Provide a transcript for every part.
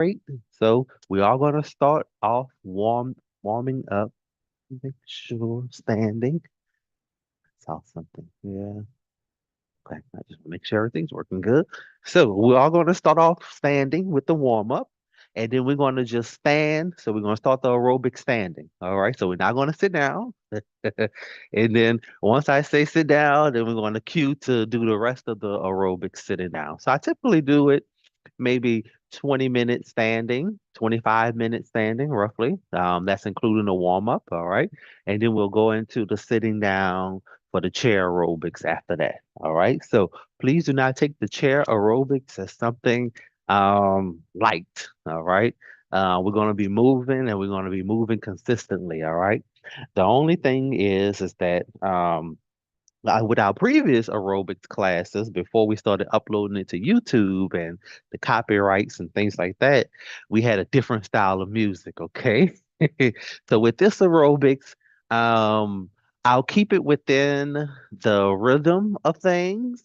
Great. So we are going to start off warming up. Make sure standing. Saw something. Yeah. Okay. I just want to make sure everything's working good. So we are going to start off standing with the warm up, and then we're going to just stand. So we're going to start the aerobic standing. All right. So we're not going to sit down. And then once I say sit down, then we're going to cue to do the rest of the aerobics sitting down. So I typically do it maybe 20 minutes standing, 25 minutes standing, roughly. That's including the warm up. All right. And then we'll go into the sitting down for the chair aerobics after that. All right. So please do not take the chair aerobics as something light. All right. We're going to be moving and we're going to be moving consistently. All right. The only thing is that with our previous aerobics classes, before we started uploading it to YouTube and the copyrights and things like that, we had a different style of music, okay? So with this aerobics, um, I'll keep it within the rhythm of things,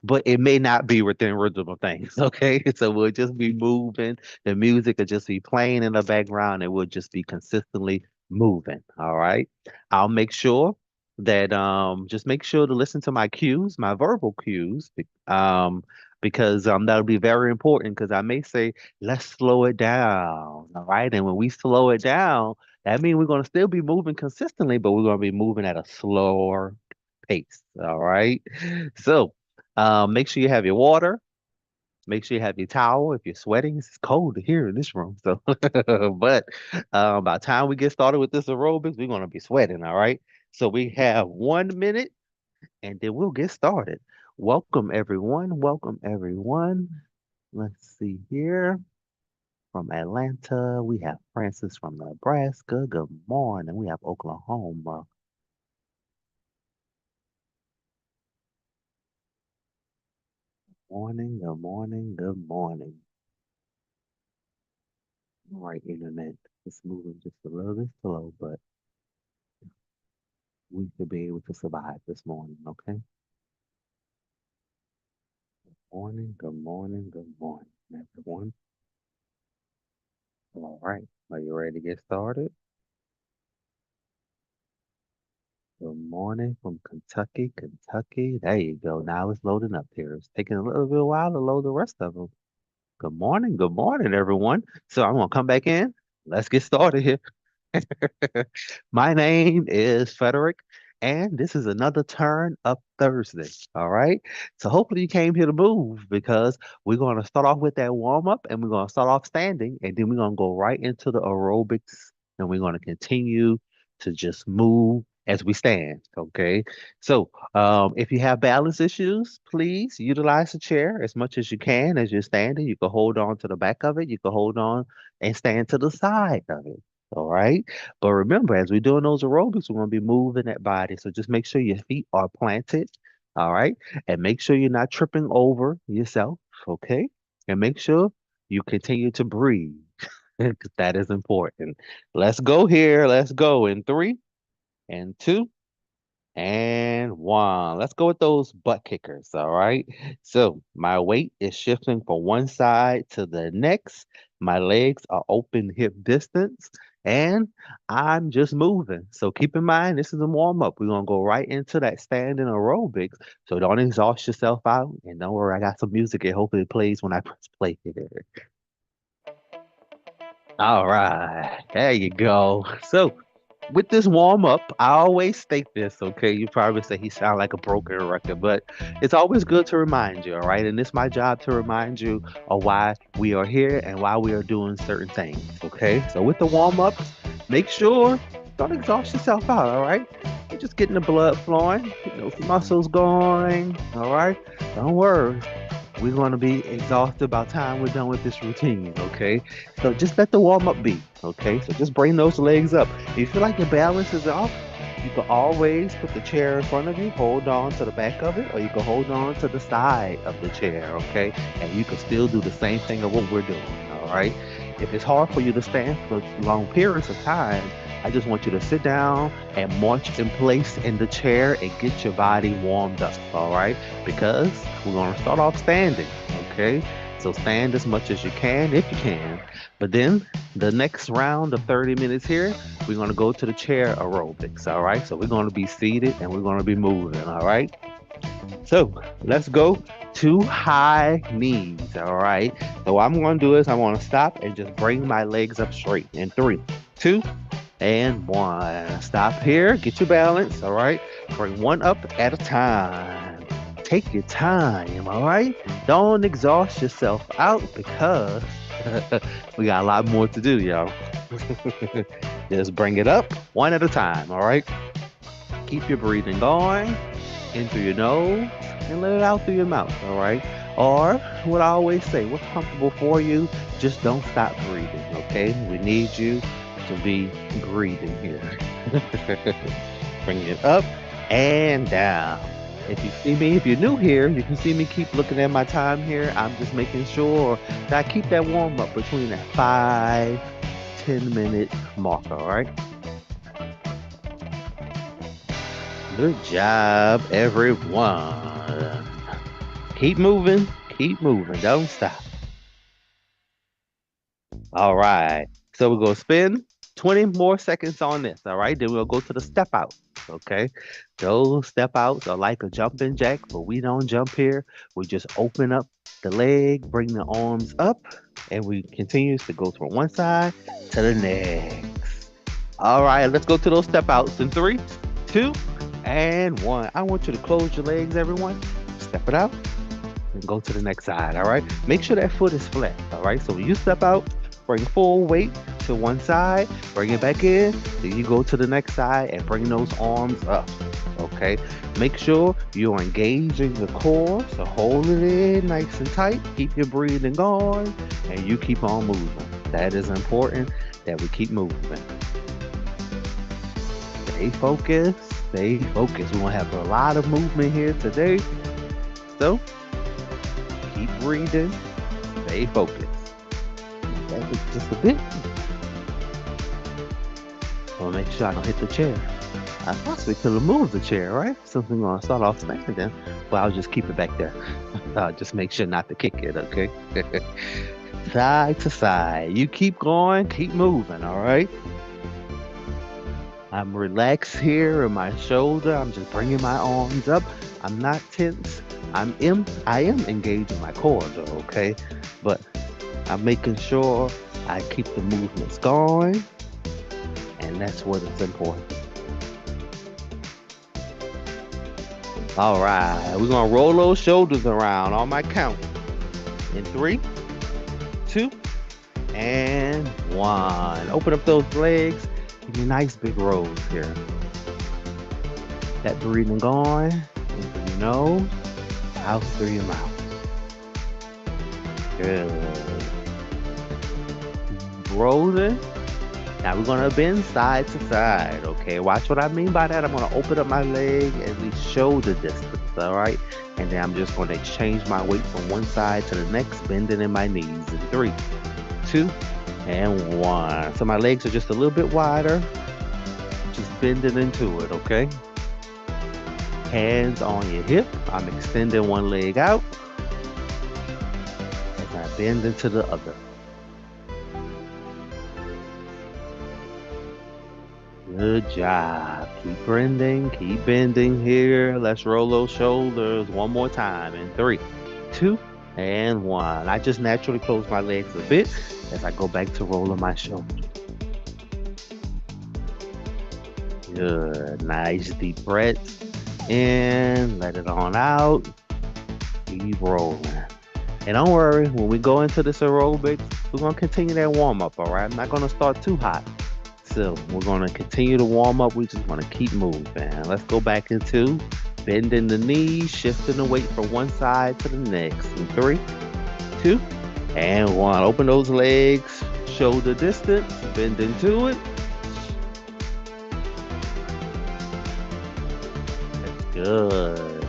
but it may not be within rhythm of things, okay? So we'll just be moving. The music will just be playing in the background and we'll just be consistently moving, all right? I'll make sure that just make sure to listen to my cues, my verbal cues, because that'll be very important because I may say, let's slow it down, all right? And when we slow it down, that means we're going to still be moving consistently, but we're going to be moving at a slower pace, all right? So, make sure you have your water. Make sure you have your towel. If you're sweating, it's cold here in this room. So, but by the time we get started with this aerobics, we're gonna be sweating. All right. So we have 1 minute, and then we'll get started. Welcome everyone. Welcome everyone. Let's see here. From Atlanta, we have Francis from Nebraska. Good morning. We have Oklahoma. Morning. Good morning. Good morning. All right, internet. It's moving just a little bit slow, but we should be able to survive this morning, okay? Morning, good morning, good morning, everyone. All right, are you ready to get started? Good morning from Kentucky, Kentucky. There you go. Now it's loading up here. It's taking a little bit while to load the rest of them. Good morning, everyone. So I'm gonna come back in. Let's get started here. My name is Frederick, and this is another Turn Up Thursday. All right. So hopefully you came here to move because we're going to start off with that warm up and we're going to start off standing, and then we're going to go right into the aerobics and we're going to continue to just move as we stand. Okay. So if you have balance issues, please utilize the chair as much as you can as you're standing. You can hold on to the back of it, you can hold on and stand to the side of it. All right. But remember, as we're doing those aerobics, we're going to be moving that body. So just make sure your feet are planted. All right. And make sure you're not tripping over yourself. Okay. And make sure you continue to breathe because that is important. Let's go here. Let's go in three and two and one. Let's go with those butt kickers. All right. So my weight is shifting from one side to the next. My legs are open hip distance and I'm just moving. So keep in mind, this is a warm up. We're going to go right into that standing aerobics. So don't exhaust yourself out. And don't worry, I got some music. It hopefully it plays when I press play here. All right. There you go. So with this warm up, I always state this, okay? You probably say he sound like a broken record, but it's always good to remind you, all right? And it's my job to remind you of why we are here and why we are doing certain things, okay? So with the warm ups, make sure don't exhaust yourself out, all right? You're just getting the blood flowing, get those muscles going, all right? Don't worry. We're going to be exhausted by the time we're done with this routine, okay? So just let the warm up be, okay? So just bring those legs up. If you feel like your balance is off, you can always put the chair in front of you, hold on to the back of it, or you can hold on to the side of the chair, okay? And you can still do the same thing of what we're doing, all right? If it's hard for you to stand for long periods of time, I just want you to sit down and march in place in the chair and get your body warmed up, all right? Because we're going to start off standing, okay? So stand as much as you can if you can. But then the next round of 30 minutes here, we're going to go to the chair aerobics. All right. So we're going to be seated and we're going to be moving. All right. So let's go to high knees. All right. So what I'm going to do is I'm going to stop and just bring my legs up straight in 3, 2, and 1. Stop here. Get your balance. All right. Bring one up at a time. Take your time. All right. Don't exhaust yourself out because we got a lot more to do, y'all. Just bring it up one at a time. All right. Keep your breathing going in through your nose and let it out through your mouth. All right. Or what I always say, what's comfortable for you, just don't stop breathing. Okay. We need you to be breathing here. Bring it up and down. If you see me, if you're new here, you can see me keep looking at my time here. I'm just making sure that I keep that warm up between that 5-10 minute mark. All right. Good job, everyone. Keep moving. Keep moving. Don't stop. All right. So we're going to spend 20 more seconds on this. All right. Then we'll go to the step out. Okay. Those step outs are like a jumping jack, but we don't jump here. We just open up the leg, bring the arms up, and we continue to go from one side to the next. All right. Let's go to those step outs in 3, 2, and 1. I want you to close your legs, everyone. Step it out and go to the next side. All right. Make sure that foot is flat. All right. So when you step out, bring full weight to one side, bring it back in, then you go to the next side and bring those arms up. Okay. Make sure you're engaging the core. So hold it in nice and tight. Keep your breathing going and you keep on moving. That is important that we keep moving. Stay focused. Stay focused. We're going to have a lot of movement here today. So keep breathing. Stay focused. That was just a bit. I'll make sure I don't hit the chair. I possibly could have moved the chair, right? Something going to start off standing then. But I'll just keep it back there. Just make sure not to kick it, okay? Side to side. You keep going, keep moving, all right? I'm relaxed here in my shoulder. I'm just bringing my arms up. I'm not tense. I am engaging my core though, okay? But I'm making sure I keep the movements going, and that's what is important. All right, we're gonna roll those shoulders around on my count. In 3, 2, and 1. Open up those legs. Give me nice big rolls here. That breathing going in through your nose, out through your mouth. Good. Rolling. Now we're gonna bend side to side. Okay, watch what I mean by that. I'm gonna open up my leg at least shoulder distance. All right, and then I'm just gonna exchange my weight from one side to the next, bending in my knees. In 3, 2, and 1. So my legs are just a little bit wider, just bending into it. Okay. Hands on your hip. I'm extending one leg out as I bend into the other. Good job. Keep bending here. Let's roll those shoulders one more time in 3, 2, and 1. I just naturally close my legs a bit as I go back to rolling my shoulders. Good. Nice deep breaths in. Let it on out. Keep rolling. And don't worry, when we go into this aerobics, we're going to continue that warm up, all right? I'm not going to start too hot. So we're going to continue to warm up. We just want to keep moving. Let's go back into bending the knees, shifting the weight from one side to the next. In 3, 2, and 1. Open those legs, shoulder distance, bend into it. That's good.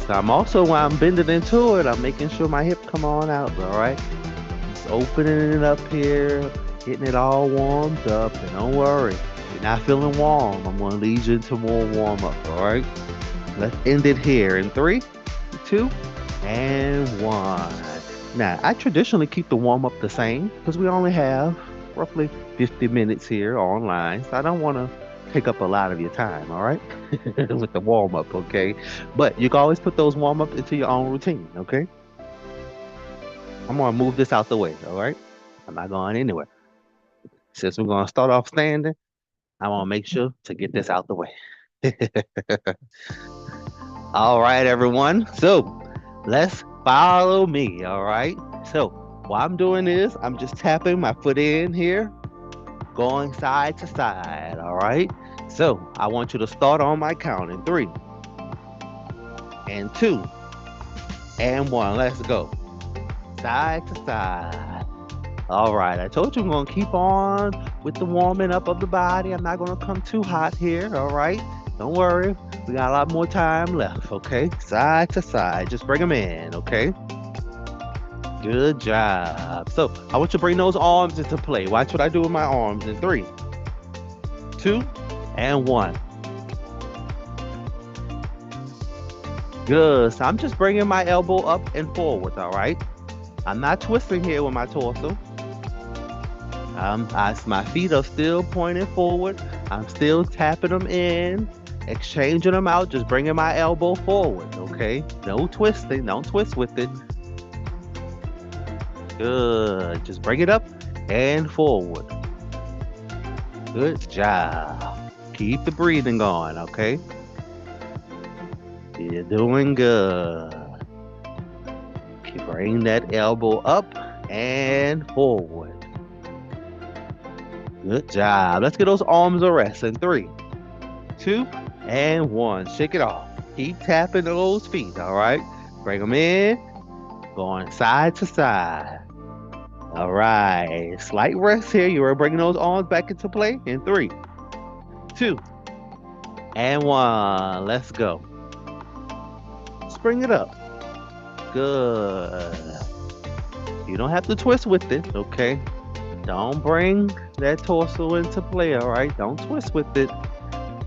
So I'm also, while I'm bending into it, I'm making sure my hip come on out, all right? Just opening it up here. Getting it all warmed up, and don't worry, if you're not feeling warm, I'm going to lead you into more warm up, all right? Let's end it here in 3, 2, and 1. Now, I traditionally keep the warm up the same because we only have roughly 50 minutes here online. So I don't want to take up a lot of your time, all right? With the warm up, okay? But you can always put those warm up into your own routine, okay? I'm going to move this out the way, all right? I'm not going anywhere. Since we're going to start off standing, I want to make sure to get this out the way. All right, everyone. So let's follow me. All right. So what I'm doing is I'm just tapping my foot in here, going side to side. All right. So I want you to start on my count in 3 and 2 and 1. Let's go. Side to side. All right. I told you I'm going to keep on with the warming up of the body. I'm not going to come too hot here. All right. Don't worry. We got a lot more time left. Okay. Side to side. Just bring them in. Okay. Good job. So I want you to bring those arms into play. Watch what I do with my arms in 3, 2, and 1. Good. So I'm just bringing my elbow up and forward. All right. I'm not twisting here with my torso. My feet are still pointing forward. I'm still tapping them in, exchanging them out, just bringing my elbow forward, okay? No twisting, don't twist with it. Good, just bring it up and forward. Good job. Keep the breathing going, okay? You're doing good. Keep bringing that elbow up and forward. Good job. Let's get those arms a rest in 3, 2, and 1. Shake it off. Keep tapping those feet, all right? Bring them in, going side to side. All right. Slight rest here. You're bringing those arms back into play in 3, 2, and 1. Let's go. Spring it up. Good. You don't have to twist with it, okay? Don't bring that torso into play, all right? Don't twist with it.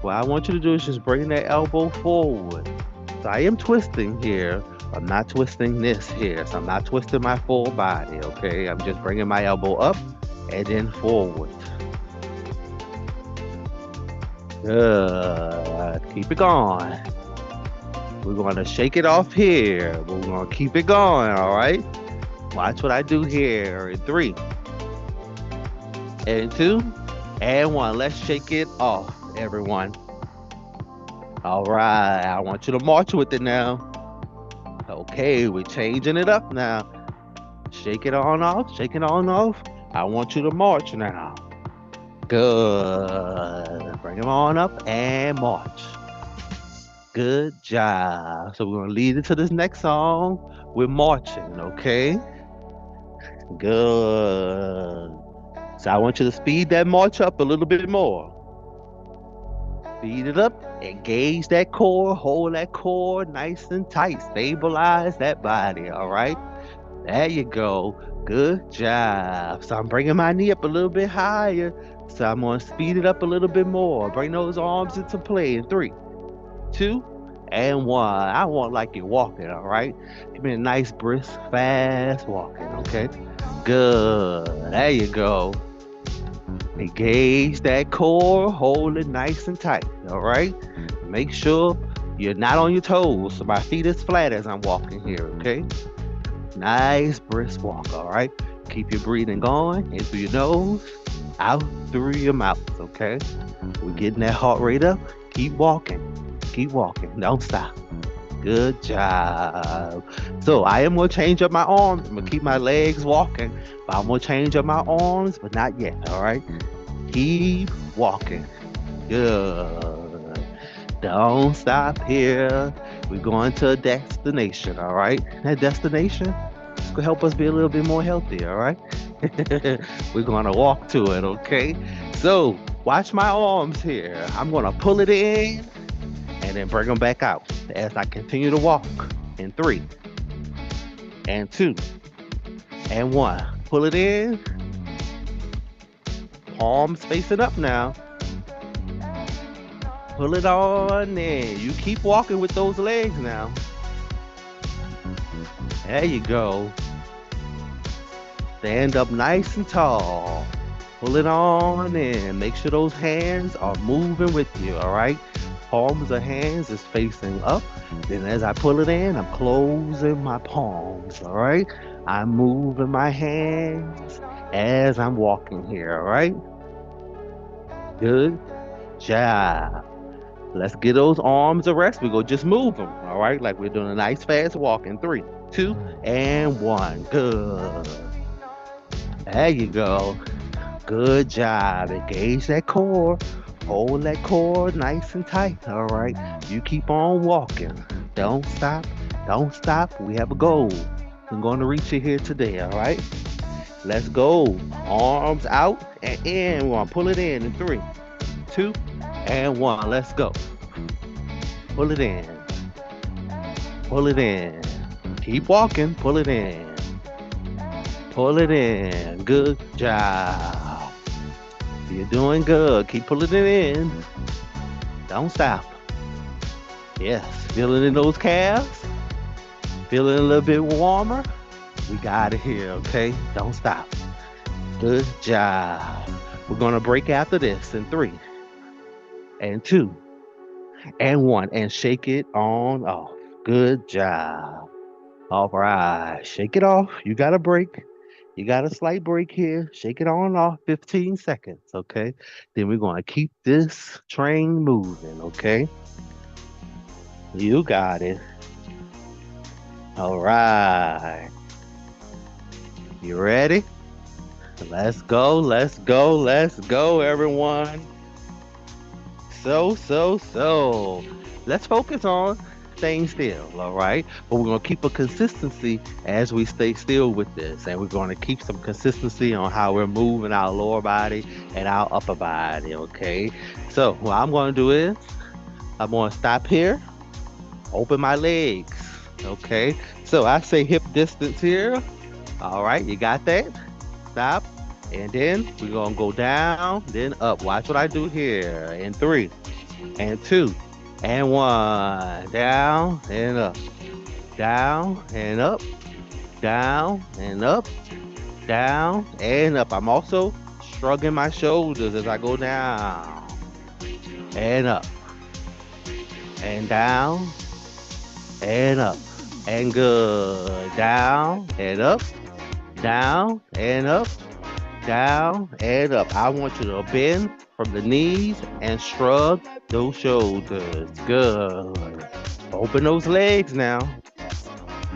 What I want you to do is just bring that elbow forward. So I am twisting here. I'm not twisting this here. So I'm not twisting my full body, okay? I'm just bringing my elbow up and then forward. Good. Keep it going. We're going to shake it off here. We're going to keep it going, all right? Watch what I do here in 3, and 2, and 1. Let's shake it off, everyone. All right. I want you to march with it now. Okay, we're changing it up now. Shake it on off. Shake it on off. I want you to march now. Good. Bring them on up and march. Good job. So we're going to lead into this next song. We're marching, okay? Good. So I want you to speed that march up a little bit more. Speed it up, engage that core, hold that core nice and tight, stabilize that body, all right? There you go. Good job. So I'm bringing my knee up a little bit higher. So I'm going to speed it up a little bit more. Bring those arms into play in 3, 2, and 1. I want like you're walking, all right? Give me a nice, brisk, fast walking, okay? Good. There you go. Engage that core, hold it nice and tight, all right? Make sure you're not on your toes, so my feet is flat as I'm walking here, okay? Nice, brisk walk, all right? Keep your breathing going, in through your nose, out through your mouth, okay? We're getting that heart rate up. Keep walking, don't stop. Good job. So I am going to change up my arms. I'm going to keep my legs walking, but I'm going to change up my arms, but not yet, all right? Keep walking. Good. Don't stop here. We're going to a destination, all right? That destination is going to help us be a little bit more healthy, all right? We're going to walk to it, okay? So watch my arms here. I'm going to pull it in and then bring them back out as I continue to walk in 3, and 2, and 1. Pull it in. Palms facing up now. Pull it on in. You keep walking with those legs now. There you go. Stand up nice and tall. Pull it on in. Make sure those hands are moving with you, all right? Palms of hands is facing up. Then as I pull it in, I'm closing my palms, all right? I'm moving my hands as I'm walking here, all right? Good job. Let's get those arms a rest. We go just move them, all right? Like we're doing a nice fast walk in 3, 2, and 1. Good. There you go. Good job. Engage that core. Hold that core nice and tight. All right. You keep on walking. Don't stop. Don't stop. We have a goal. We're going to reach it here today. All right. Let's go. Arms out and in. We're going to pull it in 3, 2, and 1. Let's go. Pull it in. Pull it in. Keep walking. Pull it in. Pull it in. Good job. You're doing good. Keep pulling it in. Don't stop. Yes. Feeling in those calves. Feeling a little bit warmer. We got it here, okay? Don't stop. Good job. We're going to break after this in 3, and 2, and 1. And shake it on off. Good job. All right. Shake it off. You got a break. You got a slight break here. Shake it on off 15 seconds, okay? Then we're going to keep this train moving, okay? You got it. All right. You ready? Let's go, let's go, let's go, everyone. So. Let's focus on staying still, all right? But we're going to keep a consistency as we stay still with this. And we're going to keep some consistency on how we're moving our lower body and our upper body, okay? So what I'm going to do is I'm going to stop here, open my legs, okay? So I say hip distance here. All right, you got that? Stop. And then we're going to go down, then up. Watch what I do here. In 3, and 2, and 1. Down and up. Down and up. Down and up. Down and up. I'm also shrugging my shoulders as I go down and up and down and up. And good. Down and up. Down and up. Down and up. I want you to bend from the knees and shrug those shoulders. Good. Open those legs now.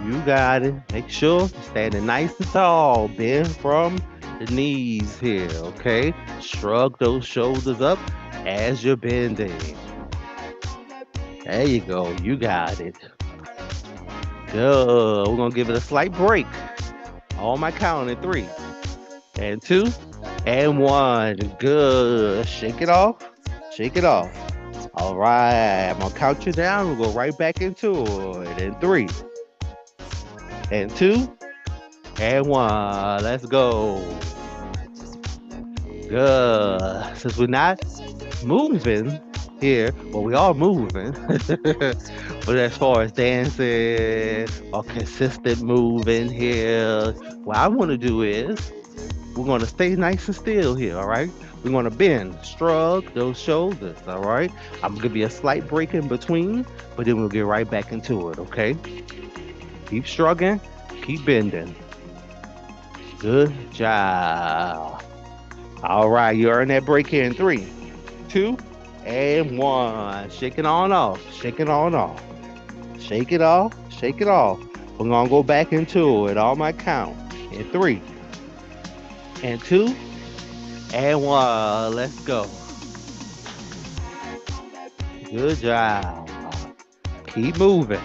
You got it. Make sure you're standing nice and tall. Bend from the knees here, okay? Shrug those shoulders up as you're bending. There you go. You got it. Good. We're going to give it a slight break. On my count in 3, and 2, and 1. Good. Shake it off. Shake it off. All right. I'm going to count you down. We'll go right back into it in 3, and 2, and 1. Let's go. Good. Since we're not moving here, well, we are moving. But as far as dancing or consistent moving here, what I want to do is we're going to stay nice and still here, all right? We're going to bend, shrug those shoulders, all right? I'm going to give you a slight break in between, but then we'll get right back into it, okay? Keep shrugging, keep bending. Good job. All right, you earned that break here in 3, 2, and 1. Shake it on off, shake it on off. Shake it off, shake it off. We're going to go back into it on my count in 3, and 2, and 1. Let's go. Good job. Keep moving.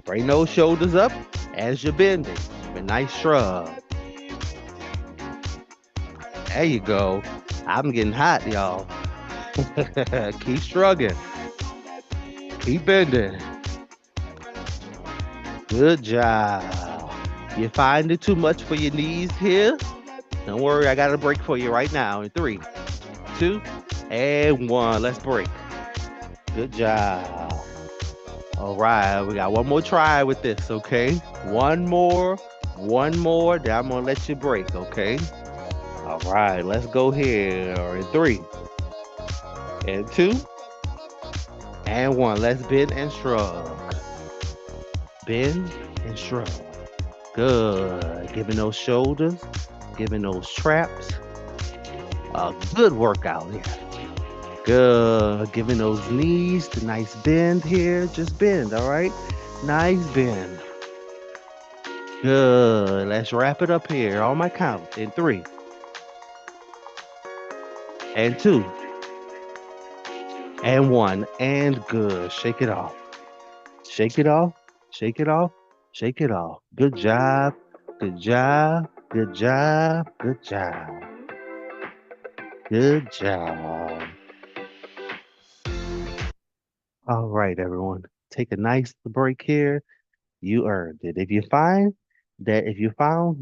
Bring those shoulders up as you're bending. A nice shrug. There you go. I'm getting hot, y'all. Keep shrugging. Keep bending. Good job. You find it too much for your knees here? Don't worry, I got a break for you right now in 3, 2, and 1. Let's break. Good job. All right, we got one more try with this, okay? One more One more, then I'm gonna let you break, okay? All right, let's go here. In three, and two, and one. Let's bend and shrug. Bend and shrug. Good. Giving those shoulders, giving those traps a good workout here. Good. Giving those knees the nice bend here. Just bend, all right? Nice bend. Good. Let's wrap it up here on my count. In three, and two, and one, and good. Shake it off. Shake it off. Shake it off. Shake it off. Good job. Good job. Good job. Good job. Good job. All right, everyone. Take a nice break here. You earned it. If you found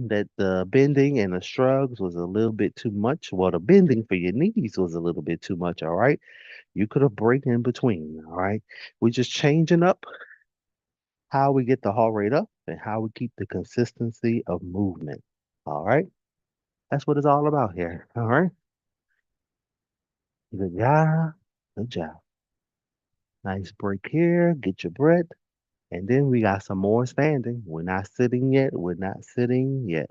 that the bending and the shrugs was a little bit too much, well, the bending for your knees was a little bit too much, all right? You could have break in between, all right? We're just changing up how we get the heart rate up and how we keep the consistency of movement. All right. That's what it's all about here. All right. Good job. Good job. Nice break here. Get your breath. And then we got some more standing. We're not sitting yet. We're not sitting yet.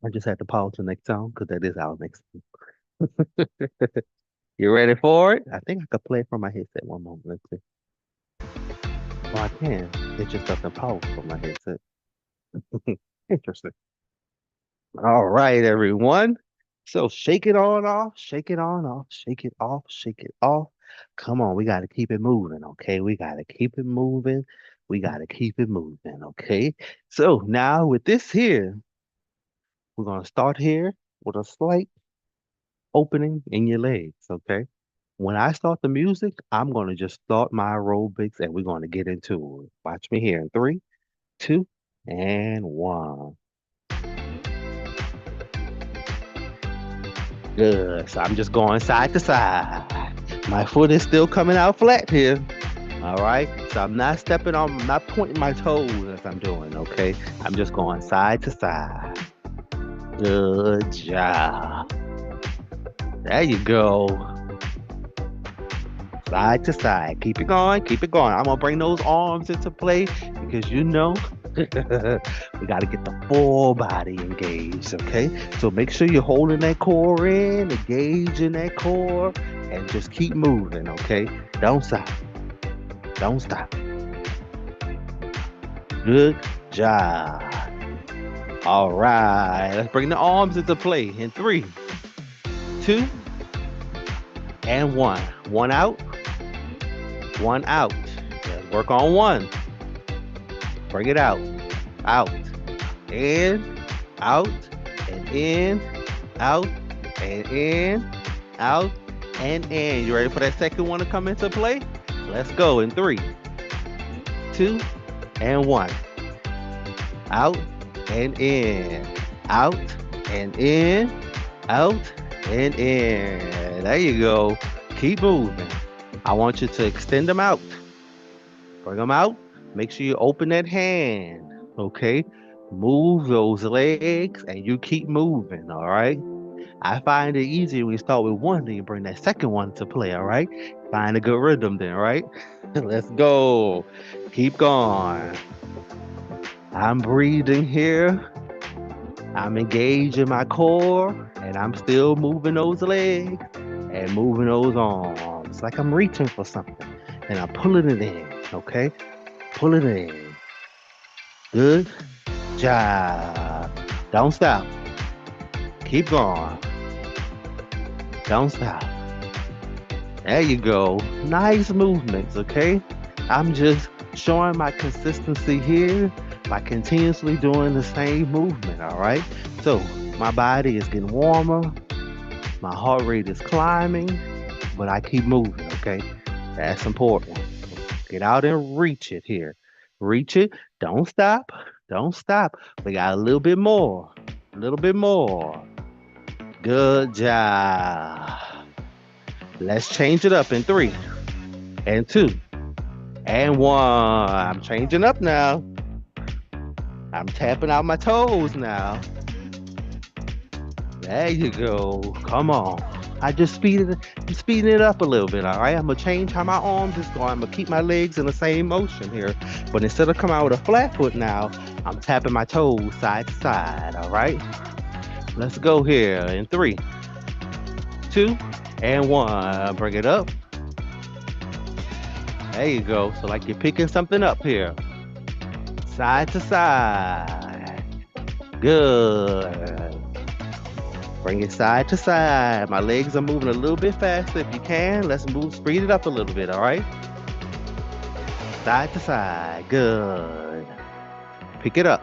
I just had to pause the next song because that is our next song. You ready for it? I think I could play it from my headset. One moment. Let's see. Oh, I can. It just doesn't pause from my headset. Interesting. All right, everyone. So shake it on off, shake it on off, shake it off, shake it off. Come on, we got to keep it moving, okay? We got to keep it moving. We got to keep it moving, okay? So now with this here, we're going to start here with a slight opening in your legs, okay? When I start the music, I'm going to just start my aerobics and we're going to get into it. Watch me here in three, two, and one. Good. So I'm just going side to side. My foot is still coming out flat here. All right. So I'm not stepping on, I'm not pointing my toes as I'm doing. Okay. I'm just going side to side. Good job. There you go. Side to side. Keep it going. Keep it going. I'm going to bring those arms into play because you know we got to get the full body engaged. Okay. So make sure you're holding that core in, engaging that core, and just keep moving. Okay. Don't stop. Don't stop. Good job. All right. Let's bring the arms into play in three, two, and one. One out. One out. Let's work on one. Bring it out. Out. In. Out. And in. Out. And in. Out. And in. You ready for that second one to come into play? Let's go in three, two, and one. Out and in. Out and in. Out and in. There you go. Keep moving. I want you to extend them out. Bring them out. Make sure you open that hand. Okay. Move those legs and you keep moving. All right. I find it easier when you start with one, then you bring that second one to play. All right. Find a good rhythm then, right? Let's go. Keep going. I'm breathing here. I'm engaging my core and I'm still moving those legs and moving those arms. Like I'm reaching for something and I'm pulling it in. Okay. Pull it in. Good job. Don't stop. Keep going. Don't stop. There you go. Nice movements, okay? I'm just showing my consistency here by continuously doing the same movement, all right? So my body is getting warmer, my heart rate is climbing, but I keep moving, okay? That's important. Get out and reach it here. Reach it. Don't stop. Don't stop. We got a little bit more. A little bit more. Good job. Let's change it up in three and two and 1. I'm changing up now. I'm tapping out my toes now. There you go. Come on. I'm speeding it up a little bit, all right? I'm gonna change how my arms is going. I'm gonna keep my legs in the same motion here. But instead of coming out with a flat foot now, I'm tapping my toes side to side, all right? Let's go here in 3, 2, and 1. Bring it up. There you go. So like you're picking something up here. Side to side. Good. Bring it side to side. My legs are moving a little bit faster. If you can, let's speed it up a little bit, all right? Side to side. Good. Pick it up.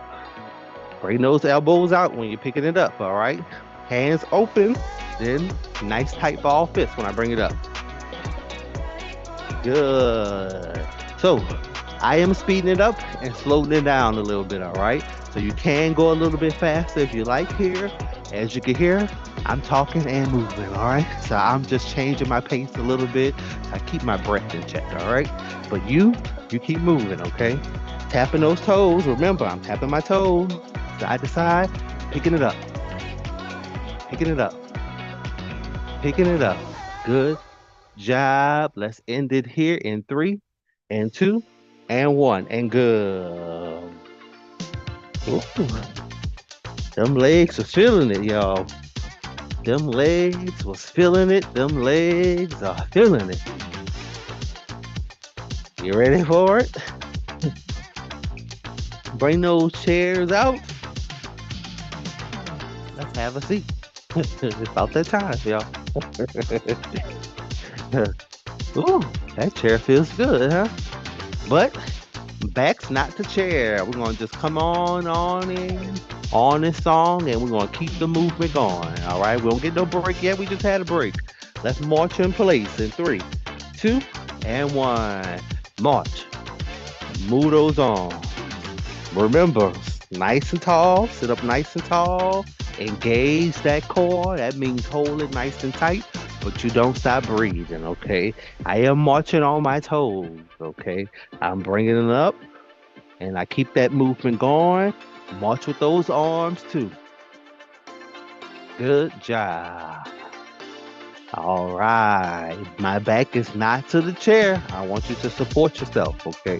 Bring those elbows out when you're picking it up, all right? Hands open, then nice tight ball fist when I bring it up. Good. So I am speeding it up and slowing it down a little bit, all right? So you can go a little bit faster if you like here. As you can hear, I'm talking and moving, all right? So I'm just changing my pace a little bit. I keep my breath in check, all right? But you keep moving, okay? Tapping those toes. Remember, I'm tapping my toes side to side, picking it up. Picking it up. Picking it up. Good job. Let's end it here in 3, and 2, and 1, and good. Ooh. Them legs are feeling it, y'all. Them legs was feeling it. Them legs are feeling it. You ready for it? Bring those chairs out. Let's have a seat. It's about that time, y'all. Ooh, that chair feels good, huh? But back's not the chair. We're gonna just come on in on this song, and we're gonna keep the movement going. All right, we don't get no break yet. We just had a break. Let's march in place in 3, 2, and 1. March. Move those arms. Remember, nice and tall. Sit up nice and tall. Engage that core. That means hold it nice and tight, but you don't stop breathing, okay? I am marching on my toes, okay? I'm bringing it up, and I keep that movement going. March with those arms, too. Good job. All right. My back is not to the chair. I want you to support yourself, okay?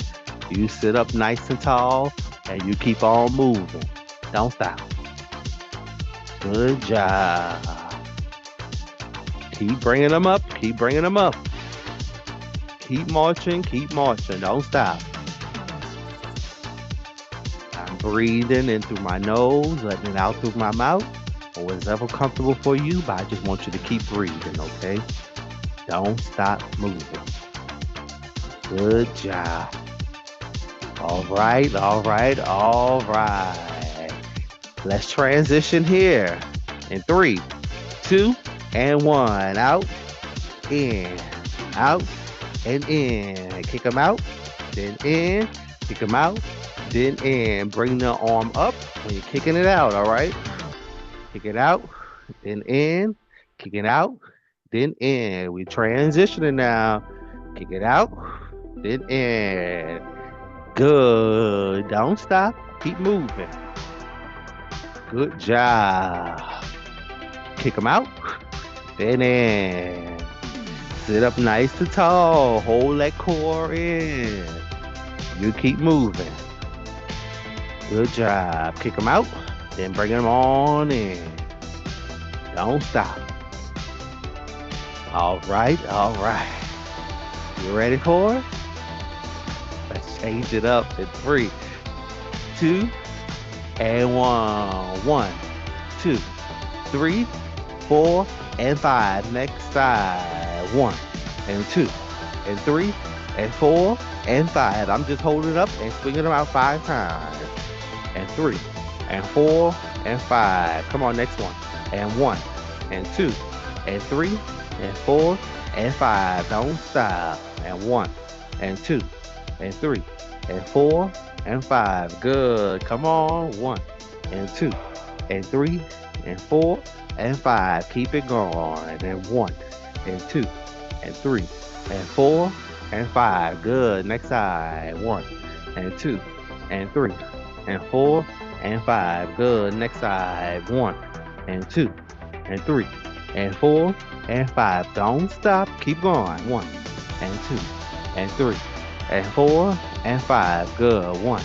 You sit up nice and tall, and you keep on moving. Don't stop. Good job. Keep bringing them up. Keep bringing them up. Keep marching. Keep marching. Don't stop. I'm breathing in through my nose, letting it out through my mouth, or whatever comfortable for you, but I just want you to keep breathing, okay? Don't stop moving. Good job. All right, all right, all right. Let's transition here in 3, 2, and 1. Out, in, out, and in. Kick them out, then in. Kick them out, then in. Bring the arm up when you're kicking it out, all right? Kick it out, then in. Kick it out, then in. We're transitioning now. Kick it out, then in. Good. Don't stop. Keep moving. Good job. Kick them out. Then in. Sit up nice and tall. Hold that core in. You keep moving. Good job. Kick them out. Then bring them on in. Don't stop. All right. All right. You ready for it? Let's change it up in 3, 2, and 1. 1, 2, 3, 4, and 5. Next side. 1, and 2, and 3, and 4, and 5. I'm just holding it up and swinging them out 5 times. And 3, and 4, and 5. Come on, next one. And 1, and 2, and 3, and 4, and 5. Don't stop. And 1, and 2, and 3, and 4, and 5. Good. Come on. 1, and 2, and 3, and 4, and 5. Keep it going. And 1, and 2, and 3, and 4, and 5. Good. Next side. 1 and 2 and 3 and 4 and 5. Good. Next side. 1 and 2 and 3 and 4 and 5. Don't stop. Keep going. 1 and 2 and 3 and 4 and 5. Good. 1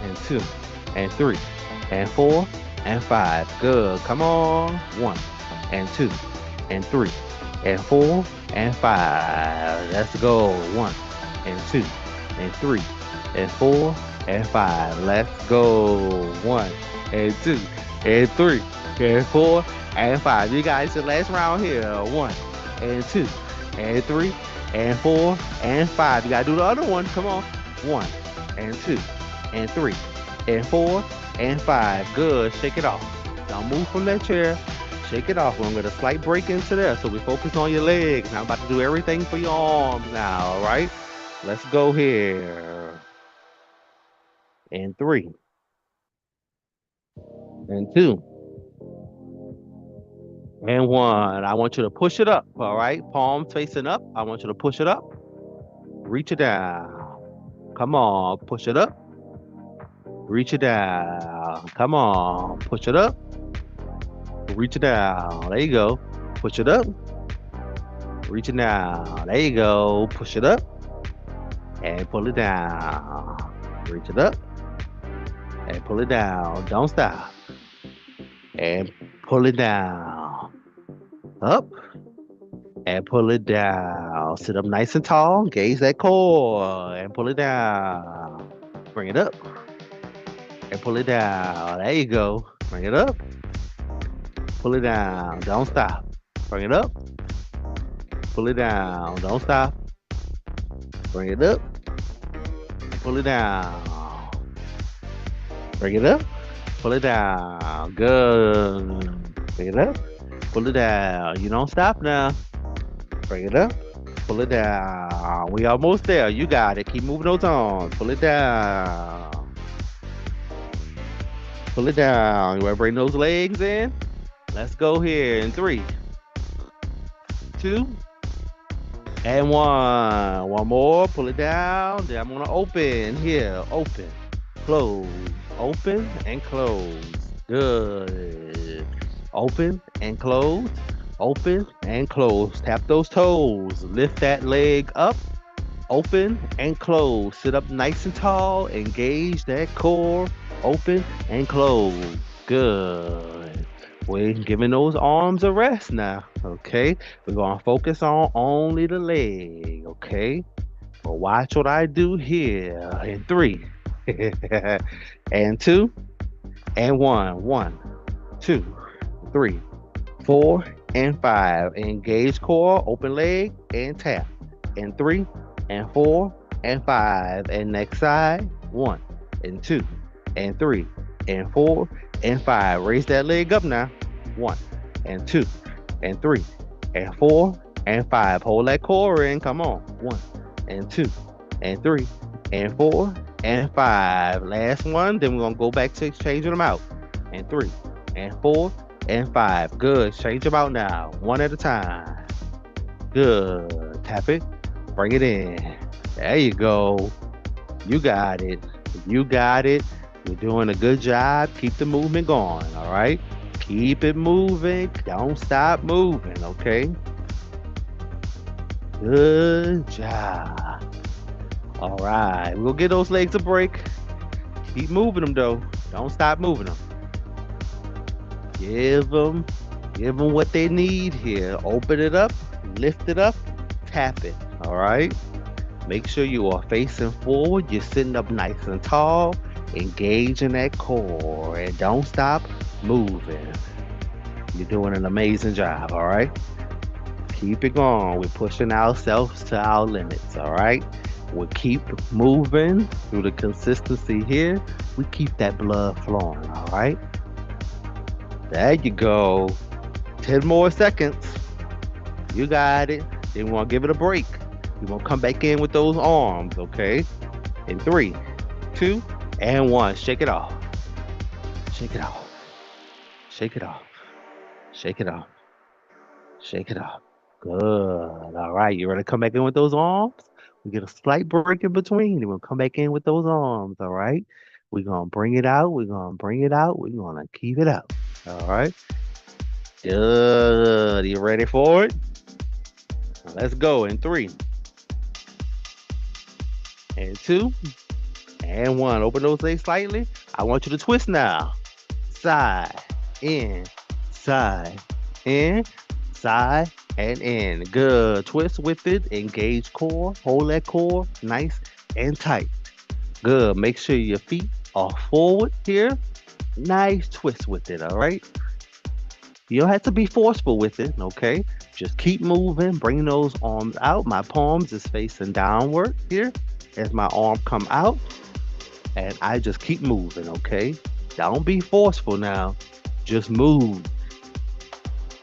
and 2 and 3 and 4 and 5. Good. Come on. 1 and 2 and 3 and 4 and 5. Let's go. 1 and 2 and 3 and 4 and 5. Let's go. 1 and 2 and 3 and 4 and 5. You guys, the last round here. 1 and 2 and 3 and 4 and 5. You gotta do the other one. Come on. 1 and 2 and 3 and 4 and 5. Good. Shake it off. Don't move from that chair. Shake it off. We're gonna get a slight break into there. So we focus on your legs. Now I'm about to do everything for your arms now. All right. Let's go here. And 3 and 2 and 1. I want you to push it up. All right. Palms facing up. I want you to push it up. Reach it down. Come on. Push it up. Reach it down. Come on. Push it up. Reach it down. There you go. Push it up. Reach it down. There you go. Push it up. And pull it down. Reach it up. And pull it down. Don't stop. And pull it down. Up. And pull it down. Sit up nice and tall. Gaze that core. And pull it down. Bring it up. And pull it down. There you go. Bring it up. Pull it down. Don't stop. Bring it up. Pull it down. Don't stop. Bring it up. Pull it down. Bring it up. Pull it down. Good. Bring it up. Pull it down. You don't stop now. Bring it up. Pull it down. We almost there. You got it. Keep moving those arms. Pull it down. Pull it down. You want to bring those legs in? Let's go here in 3, 2, and 1. One more. Pull it down. Then I'm going to open here. Open. Close. Open and close. Good. Open and close. Open and close. Tap those toes. Lift that leg up. Open and close. Sit up nice and tall. Engage that core. Open and close. Good. We're giving those arms a rest now. Okay. We're going to focus on only the leg. Okay. But watch what I do here. In 3 and 2 and 1. 1, 2, 3, 4, and 5. Engage core, open leg, and tap. And 3 and 4 and 5. And next side. 1 and 2 and 3 and 4 and 5. Raise that leg up now. 1 and 2 and 3 and 4 and 5. Hold that core in. Come on. 1 and 2 and 3 and 4 and 5. Last one. Then we're going to go back to changing them out. And 3 and 4 and 5. Good. Change them out now. One at a time. Good. Tap it. Bring it in. There you go. You got it. You got it. You're doing a good job. Keep the movement going. All right. Keep it moving. Don't stop moving. Okay. Good job. All right. We'll give those legs a break. Keep moving them though. Don't stop moving them. Give them what they need here. Open it up, lift it up, tap it. All right. Make sure you are facing forward. You're sitting up nice and tall. Engage in that core and don't stop moving. You're doing an amazing job. All right. Keep it going. We're pushing ourselves to our limits. All right. We'll keep moving through the consistency here. We keep that blood flowing. All right. There you go. 10 more seconds. You got it. Then we're going to give it a break. We're going to come back in with those arms, okay? In 3, 2, and 1. Shake it off. Shake it off. Shake it off. Shake it off. Shake it off. Good. All right. You ready to come back in with those arms? We get a slight break in between, and we'll come back in with those arms, all right? We're gonna bring it out, we're gonna bring it out, we're gonna keep it out. All right. Good. You ready for it? Let's go in three and two and one. Open those legs slightly. I want you to twist now. Side, in, side, in, side, and in. Good. Twist with it. Engage core. Hold that core nice and tight. Good. Make sure your feet are forward here. Nice twist with it, all right? You don't have to be forceful with it, okay? Just keep moving, bring those arms out. My palms is facing downward here as my arm come out, and I just keep moving, okay? Don't be forceful now. Just move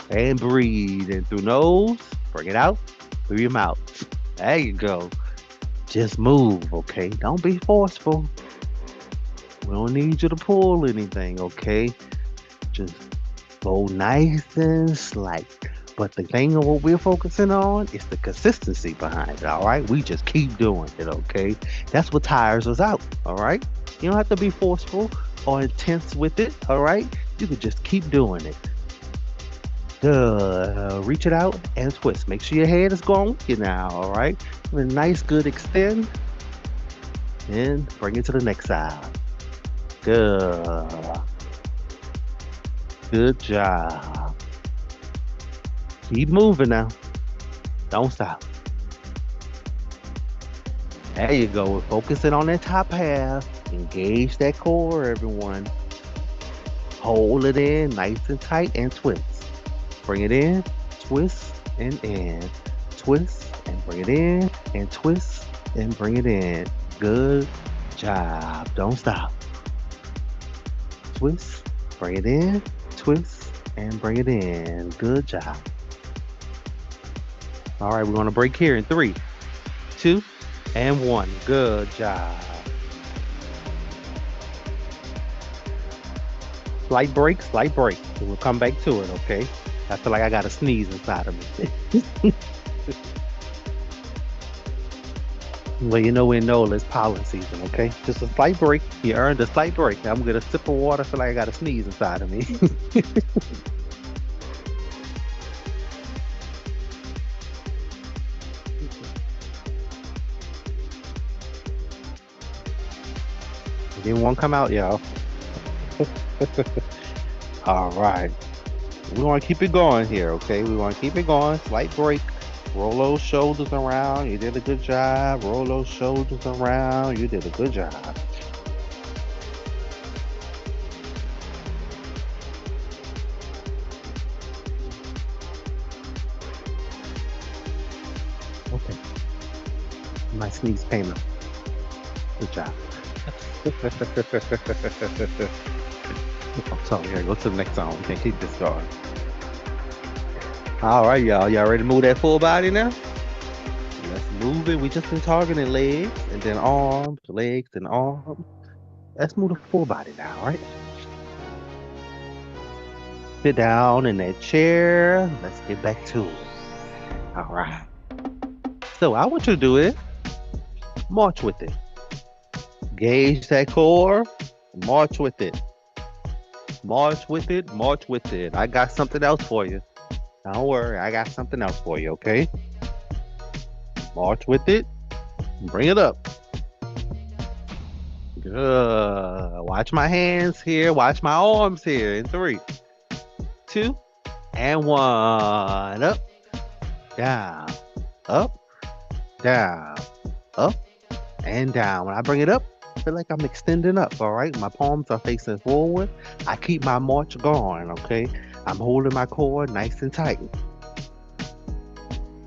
and breathe in through nose, bring it out through your mouth. There you go. Just move, okay? Don't be forceful. We don't need you to pull anything, okay? Just go nice and slight. But the thing of what we're focusing on is the consistency behind it, all right? We just keep doing it, okay? That's what tires us out, all right? You don't have to be forceful or intense with it, all right? You can just keep doing it. Good. Reach it out and twist. Make sure your head is going with you now, all right? A nice, good extend and bring it to the next side. Good. Good job. Keep moving now. Don't stop. There you go. We're focusing on that top half. Engage that core, everyone. Hold it in nice and tight and twist. Bring it in, twist and in. Twist and bring it in and twist and bring it in. Good job. Don't stop. Twist, bring it in, twist and bring it in. Good job. All right, we're going to break here in three, two, and one. Good job. Slight break, slight break. We'll come back to it, okay? I feel like I got a sneeze inside of me. Well, you know we know it's pollen season, okay? Just a slight break. You earned a slight break. I'm gonna sip of water. I feel like I got a sneeze inside of me. It didn't want to come out, y'all. All right. We want to keep it going here, okay? We want to keep it going. Slight break. Roll those shoulders around. You did a good job. Roll those shoulders around. You did a good job. Okay. My sneeze came out. Good job. I'm sorry. Here, go to the next song. We can't keep this going. All right, y'all. Y'all ready to move that full body now? Let's move it. We just been targeting legs and then arms, legs and arms. Let's move the full body now, all right? Sit down in that chair. Let's get back to it. All right. So I want you to do it. March with it. Gauge that core. March with it. March with it. March with it. I got something else for you. Don't worry. I got something else for you, okay? March with it. Bring it up. Good. Watch my hands here. Watch my arms here. In three, two, and one. Up, down, up, down, up, and down. When I bring it up, I feel like I'm extending up, all right? My palms are facing forward. I keep my march going, okay? I'm holding my core nice and tight.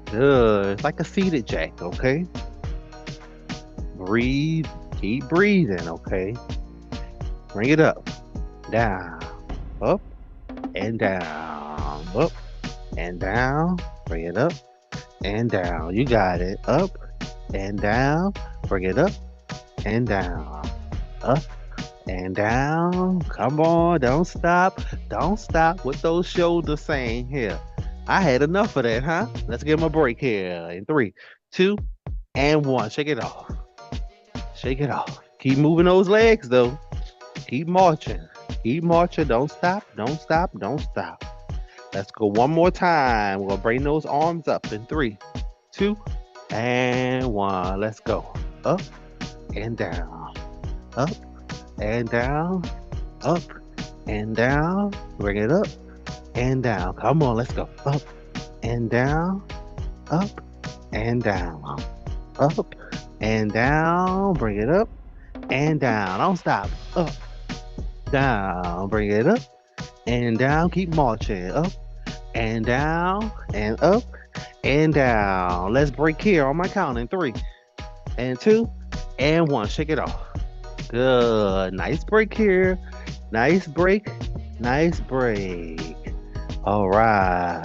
Good. It's like a seated jack, okay? Breathe. Keep breathing, okay? Bring it up, down, up, and down, up, and down. Bring it up and down. You got it. Up and down. Bring it up and down. Up and down. Come on, don't stop. Don't stop. What those shoulders saying here? I had enough of that, huh? Let's give them a break here. In three, two, and one. Shake it off. Shake it off. Keep moving those legs though. Keep marching. Keep marching. Don't stop. Don't stop. Don't stop. Let's go one more time. We're gonna bring those arms up in 3, 2, and 1. Let's go. Up and down. Up and down. Up and down. Bring it up and down. Come on, let's go. Up and down. Up and down. Up and down. Bring it up and down. Don't stop. Up, down. Bring it up and down. Keep marching. Up and down and up and down. Let's break here on my count in 3 and 2 and 1. Shake it off. Good. Nice break here. Nice break. Nice break. All right.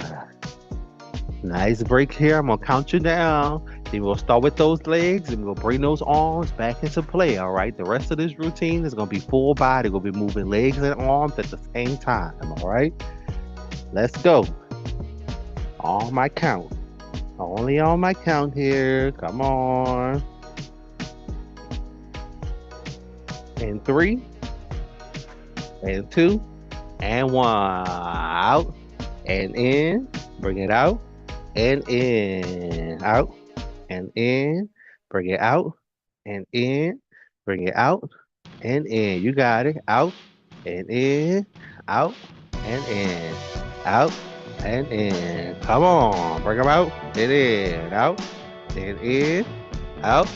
Nice break here. I'm going to count you down. Then we'll start with those legs and we'll bring those arms back into play. All right. The rest of this routine is going to be full body. We're going to be moving legs and arms at the same time. All right. Let's go. On my count. Only on my count here. Come on. In 3 and 2 and 1. Out and in. Bring it out and in. Out and in. Bring it out and in. Bring it out and in. You got it. Out and in. Out and in. Out and in. Come on. Bring them out and in. Out and in. Out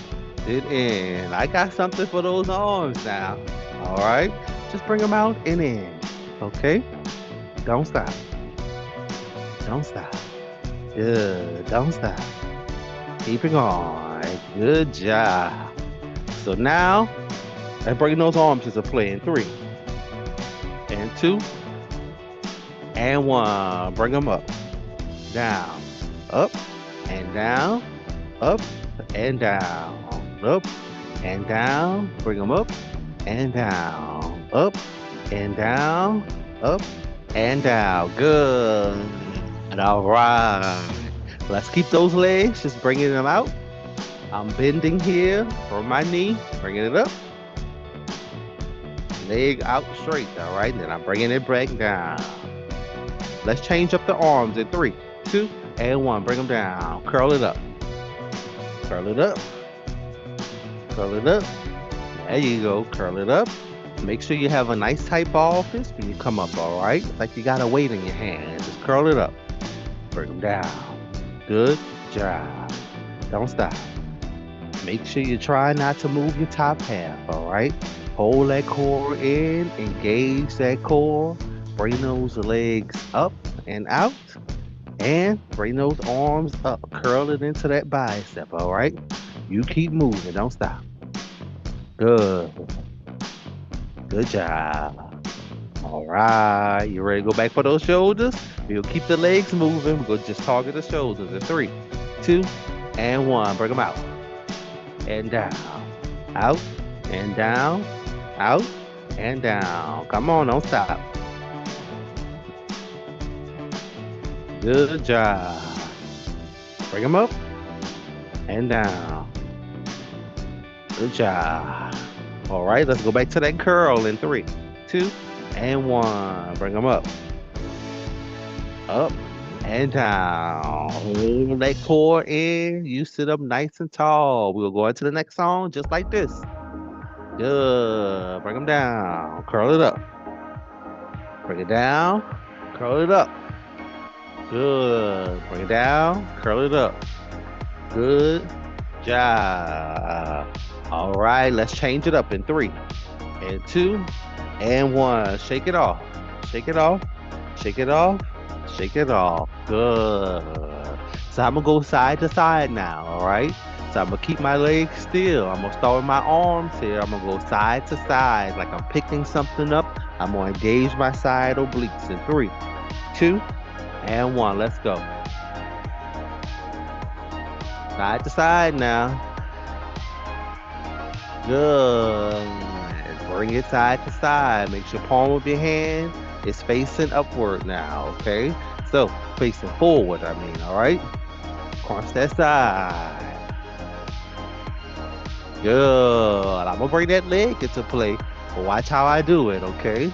and in. I got something for those arms now. All right. Just bring them out and in. Okay. Don't stop. Don't stop. Good. Don't stop. Keep it on. Good job. So now, let's bring those arms into play in 3 and 2 and 1. Bring them up, down, up and down, up and down, up and down. Bring them up and down, up and down, up and down. Good. And all right. Let's keep those legs, just bringing them out. I'm bending here from my knee, bringing it up. Leg out straight, all right? Then I'm bringing it back down. Let's change up the arms in 3, 2, and 1. Bring them down. Curl it up. Curl it up. Curl it up. There you go. Curl it up. Make sure you have a nice tight ball fist when you come up, all right? Like you got a weight in your hand. Just curl it up. Bring them down. Good job. Don't stop. Make sure you try not to move your top half, all right? Hold that core in. Engage that core. Bring those legs up and out. And bring those arms up. Curl it into that bicep, all right? You keep moving. Don't stop. Good. Good job. All right. You ready to go back for those shoulders? We'll keep the legs moving. We'll just target the shoulders in 3, 2, and 1. Bring them out. And down. Out. And down. Out. And down. Come on. Don't stop. Good job. Bring them up. And down. Good job. All right, let's go back to that curl in 3, 2, and 1. Bring them up. Up and down. Hold that core in. You sit up nice and tall. We'll go into the next song just like this. Good. Bring them down. Curl it up. Bring it down. Curl it up. Good. Bring it down. Curl it up. Good job. All right, let's change it up in 3 and 2 and 1. Shake it off. Shake it off. Shake it off. Shake it off. Good. So I'm going to go side to side now, all right? So I'm going to keep my legs still. I'm going to start with my arms here. I'm going to go side to side like I'm picking something up. I'm going to engage my side obliques in 3, 2, and 1. Let's go. Side to side now. Good. Bring it side to side. Make sure palm of your hand is facing upward now, okay? So, facing forward, all right? Cross that side. Good. I'm gonna bring that leg into play. Watch how I do it, okay?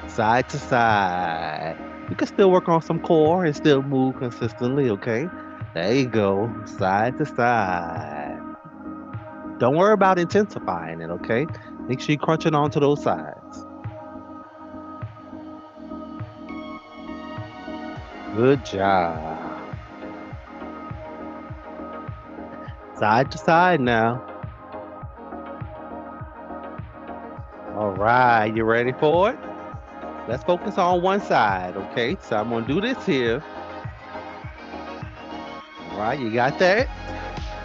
Side to side. You can still work on some core and still move consistently, okay? There you go. Side to side. Don't worry about intensifying it, okay? Make sure you're crunching onto those sides. Good job. Side to side now. All right, you ready for it? Let's focus on one side, okay? So I'm gonna do this here. All right, you got that?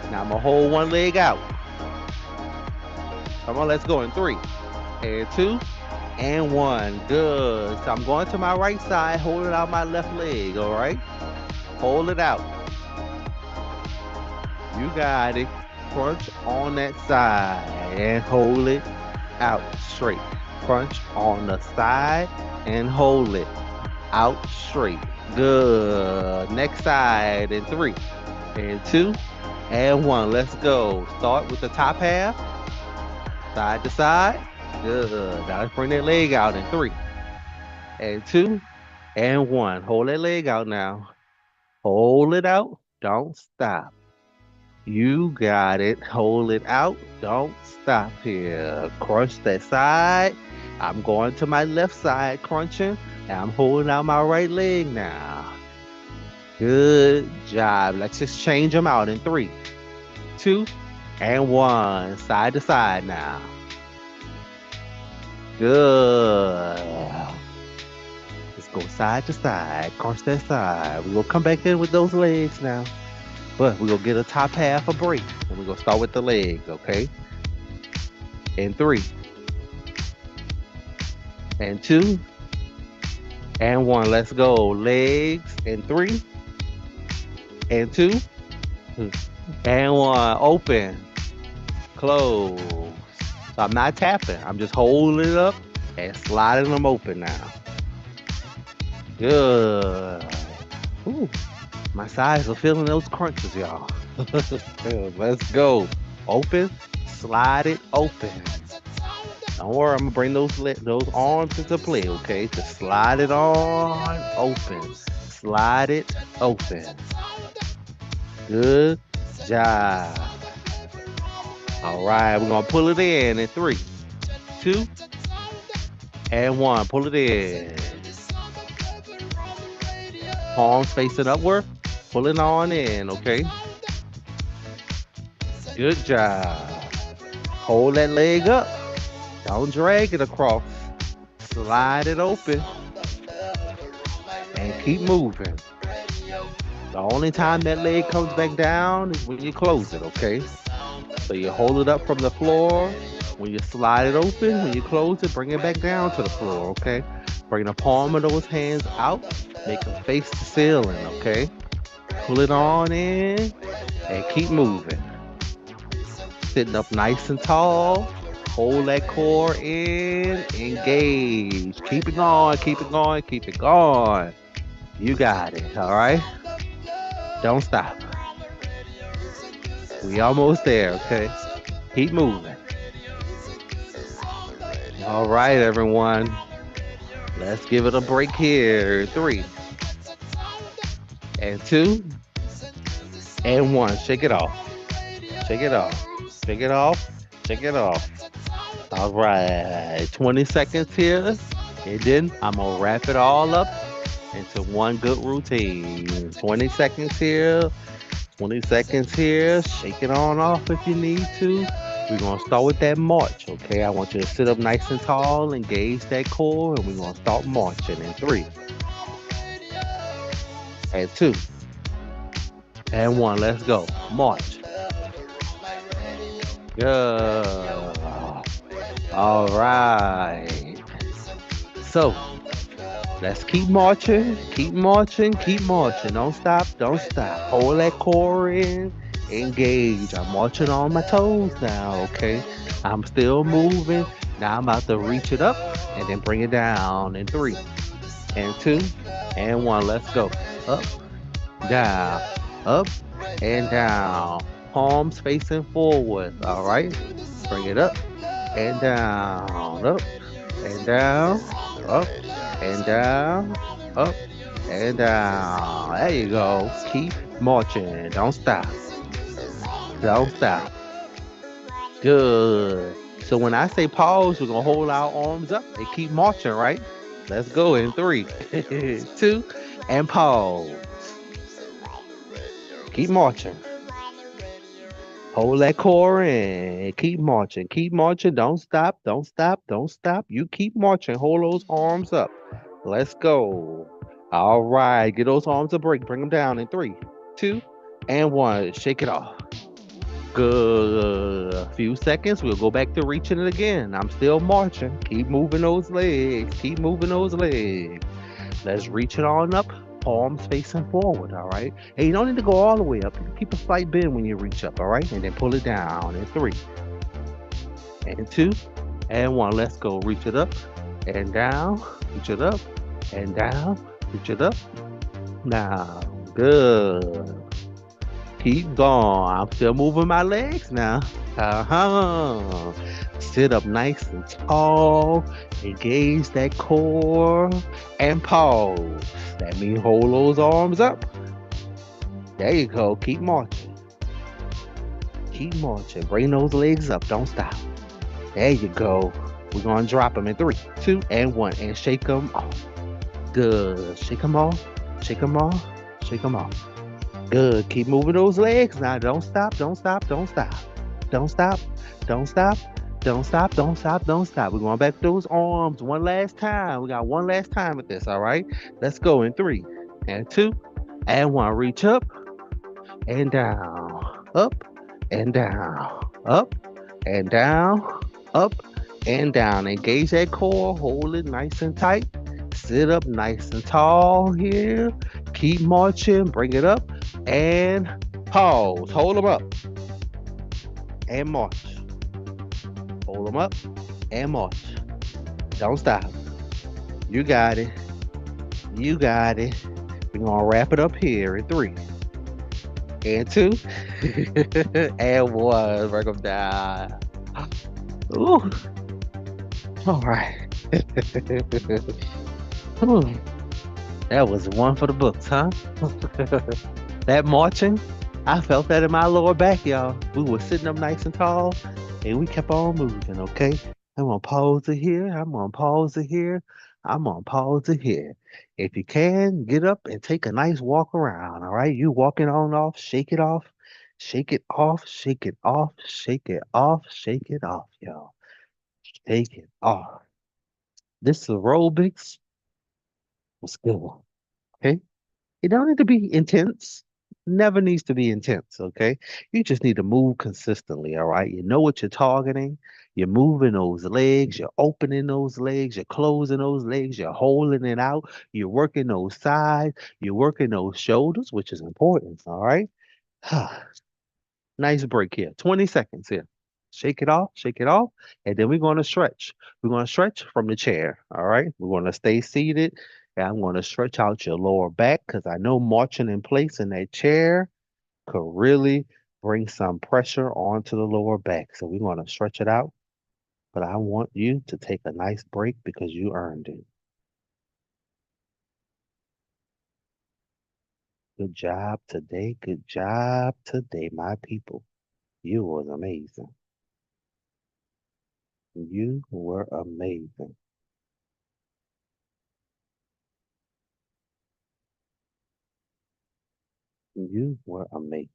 Now I'm gonna hold one leg out. Come on, let's go in 3 and 2 and 1. Good. So I'm going to my right side, holding out my left leg, all right? Hold it out. You got it. Crunch on that side and hold it out straight. Crunch on the side and hold it out straight. Good. Next side in 3 and 2 and 1. Let's go. Start with the top half. Side to side. Good. Now let's bring that leg out in 3 and 2 and 1. Hold that leg out now. Hold it out. Don't stop. You got it. Hold it out. Don't stop here. Crunch that side. I'm going to my left side crunching. And I'm holding out my right leg now. Good job. Let's just change them out in 3, 2, and 1. Side to side now. Good. Let's go side to side. Crunch that side. We're going to come back in with those legs now. But we're going to get a top half a break. And we're going to start with the legs, okay? In 3 and 2 and 1. Let's go. Legs in 3 and 2 and 1. Open. Close. So I'm not tapping. I'm just holding it up and sliding them open now. Good. Ooh. My sides are feeling those crunches, y'all. Let's go. Open, slide it open. Don't worry, I'm gonna bring those arms into play, okay? Just slide it on open. Slide it open. Good job. All right, we're gonna pull it in 3, 2, and 1. Pull it in. Palms facing upward. Pull it on in, okay? Good job. Hold that leg up. Don't drag it across. Slide it open. And keep moving. The only time that leg comes back down is when you close it, okay? So you hold it up from the floor. When you slide it open, when you close it, bring it back down to the floor, okay? Bring the palm of those hands out. Make them face the ceiling, okay? Pull it on in and keep moving. Sitting up nice and tall. Hold that core in. Engage. Keep it going, keep it going, keep it going. You got it, all right? Don't stop. We almost there, okay? Keep moving. All right, everyone. Let's give it a break here. 3 and 2 and 1. Shake it off. Shake it off. Shake it off. Shake it off. All right. 20 seconds here. And then I'm going to wrap it all up into one good routine. 20 seconds here. 20 seconds here. Shake it on off if you need to. We're going to start with that march, okay? I want you to sit up nice and tall, engage that core, and we're going to start marching in 3 and 2 and 1. Let's go. March. Good. All right. So, let's keep marching, keep marching, keep marching. Don't stop, don't stop. Hold that core in. Engage. I'm marching on my toes now, okay? I'm still moving. Now I'm about to reach it up and then bring it down in 3 and 2 and 1. Let's go. Up, down, up, and down. palms facing forward. All right. Bring it up and down, up and down, up and down, up and down. There you go. Keep marching. Don't stop. Don't stop. Good. So when I say pause, we're gonna hold our arms up and keep marching, right? Let's go in three, two, and pause. Keep marching. Hold that core in. Keep marching. Keep marching. Don't stop. Don't stop. Don't stop. You keep marching. Hold those arms up. Let's go. All right. Get those arms a break. Bring them down in three, two, and one. Shake it off. Good. A few seconds. We'll go back to reaching it again. I'm still marching. Keep moving those legs. Keep moving those legs. Let's reach it on up. Palms facing forward. All right. Hey, you don't need to go all the way up. Keep a slight bend when you reach up. All right. And then pull it down in three and two and one. Let's go. Reach it up and down. Reach it up and down. Reach it up. Now. Good. Keep going. I'm still moving my legs now. Uh-huh. Sit up nice and tall. Engage that core and pause. That means hold those arms up. There you go. Keep marching. Keep marching. Bring those legs up. Don't stop. There you go. We're going to drop them in three, two, and one. And shake them off. Good. Shake them off. Shake them off. Shake them off. Good. Keep moving those legs. Now don't stop. Don't stop. Don't stop. Don't stop. Don't stop. Don't stop. Don't stop. Don't stop. We're going back to those arms one last time. We got one last time at this. All right. Let's go in three and two and one. Reach up and down. Up and down. Up and down. Up and down. Engage that core. Hold it nice and tight. Sit up nice and tall here. Keep marching. Bring it up and pause. Hold them up and march. Hold them up and march. Don't stop. You got it. You got it. We're going to wrap it up here in three and two and one. Bring them down. Ooh. All right. Ooh. That was one for the books, huh? That marching, I felt that in my lower back, y'all. We were sitting up nice and tall, and we kept on moving, okay? I'm gonna pause it here. I'm gonna pause it here. I'm gonna pause it here. If you can, get up and take a nice walk around, all right? You walking on off, shake it off, shake it off, shake it off, shake it off, shake it off, y'all. Shake it off. This aerobics was good, okay? It don't need to be intense. Never needs to be intense, okay? You just need to move consistently, all right? You know what you're targeting. You're moving those legs, you're opening those legs, you're closing those legs, you're holding it out, you're working those sides, you're working those shoulders, which is important, all right? Nice break here. 20 seconds here. Shake it off, and then we're going to stretch. We're going to stretch from the chair. All right. We're going to stay seated, and I'm going to stretch out your lower back because I know marching in place in that chair could really bring some pressure onto the lower back. So we're going to stretch it out, but I want you to take a nice break because you earned it. Good job today. Good job today, my people. You was amazing. You were amazing. You were amazing.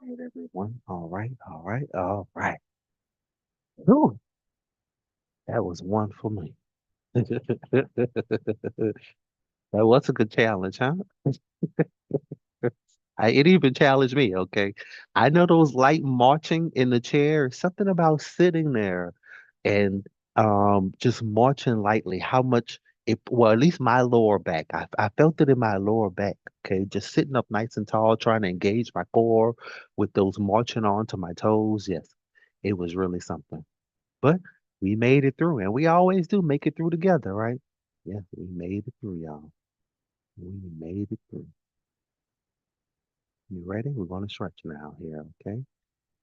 All right, everyone. All right, all right, all right. Ooh, that was one for me. That was a good challenge, huh? It even challenged me, okay? I know those light marching in the chair, something about sitting there and just marching lightly, how much it, well, at least my lower back, I felt it in my lower back, okay? Just sitting up nice and tall, trying to engage my core with those marching onto my toes. Yes, it was really something. But we made it through, and we always do make it through together, right? Yeah, we made it through, y'all. We made it through. You ready? We're going to stretch now here, okay?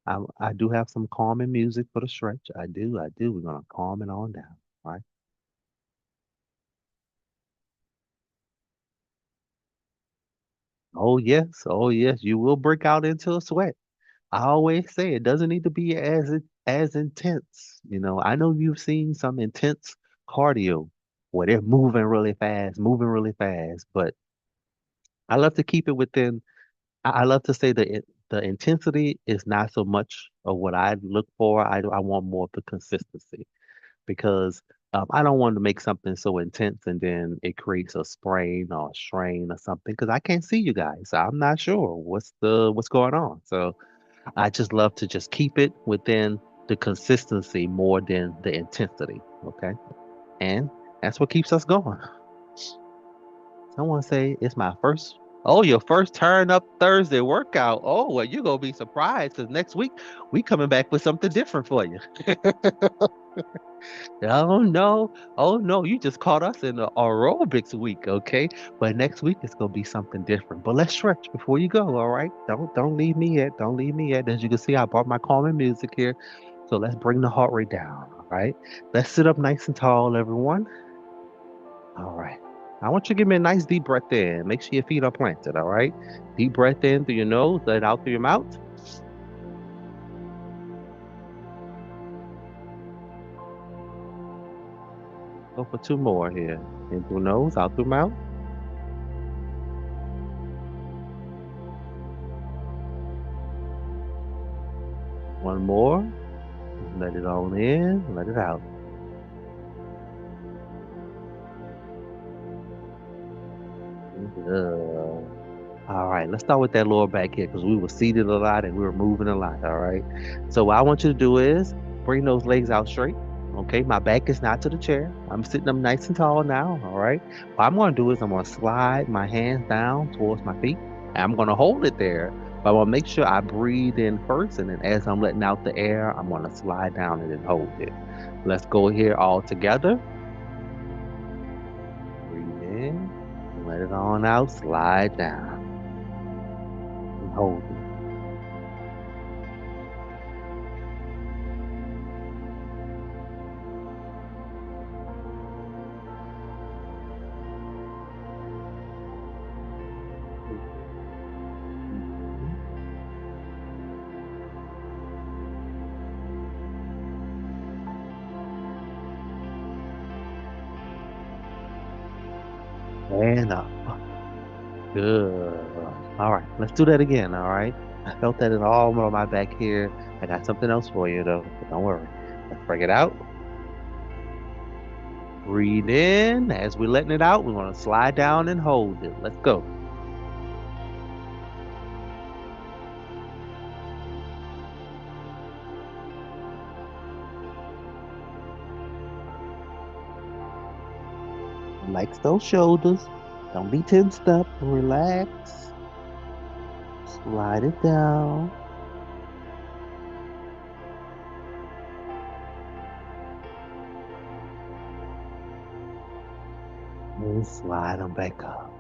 I do have some calming music for the stretch. I do. We're going to calm it on down, right? Oh yes, you will break out into a sweat. I always say it doesn't need to be as intense. You know, I know you've seen some intense cardio where they're moving really fast, but I love to keep it within. I love to say that the intensity is not so much of what I look for. I want more of the consistency because I don't want to make something so intense and then it creates a sprain or a strain or something because I can't see you guys. So I'm not sure what's going on. So I just love to just keep it within the consistency more than the intensity. Okay. And that's what keeps us going. Someone say it's my first. Oh, your first turn up Thursday workout. Oh, well, you're gonna be surprised because next week we coming back with something different for you. Oh no, oh no, you just caught us in the aerobics week, okay? But next week it's gonna be something different. But let's stretch before you go, all right? Don't leave me yet. Don't leave me yet. As you can see, I brought my calming music here. So let's bring the heart rate down, all right? Let's sit up nice and tall, everyone. All right. I want you to give me a nice deep breath in. Make sure your feet are planted, all right? Deep breath in through your nose, let it out through your mouth. Go for two more here. In through nose, out through mouth. One more. Let it on in, let it out. Good. All right, let's start with that lower back here because we were seated a lot and we were moving a lot. All right. So what I want you to do is bring those legs out straight. Okay, my back is not to the chair. I'm sitting up nice and tall now. All right. What I'm going to do is I'm going to slide my hands down towards my feet. And I'm going to hold it there, but I'm going to make sure I breathe in first, and then as I'm letting out the air, I'm going to slide down and then hold it. Let's go here all together. Breathe in, let it on out, slide down, and hold it. Mhm. And up. Good. All right, let's do that again. All right. I felt that in all of my back here. I got something else for you though, but don't worry. Let's bring it out. Breathe in. As we're letting it out, we're going to slide down and hold it. Let's go. Relax those shoulders. Don't be tensed up. Relax. Slide it down and slide them back up.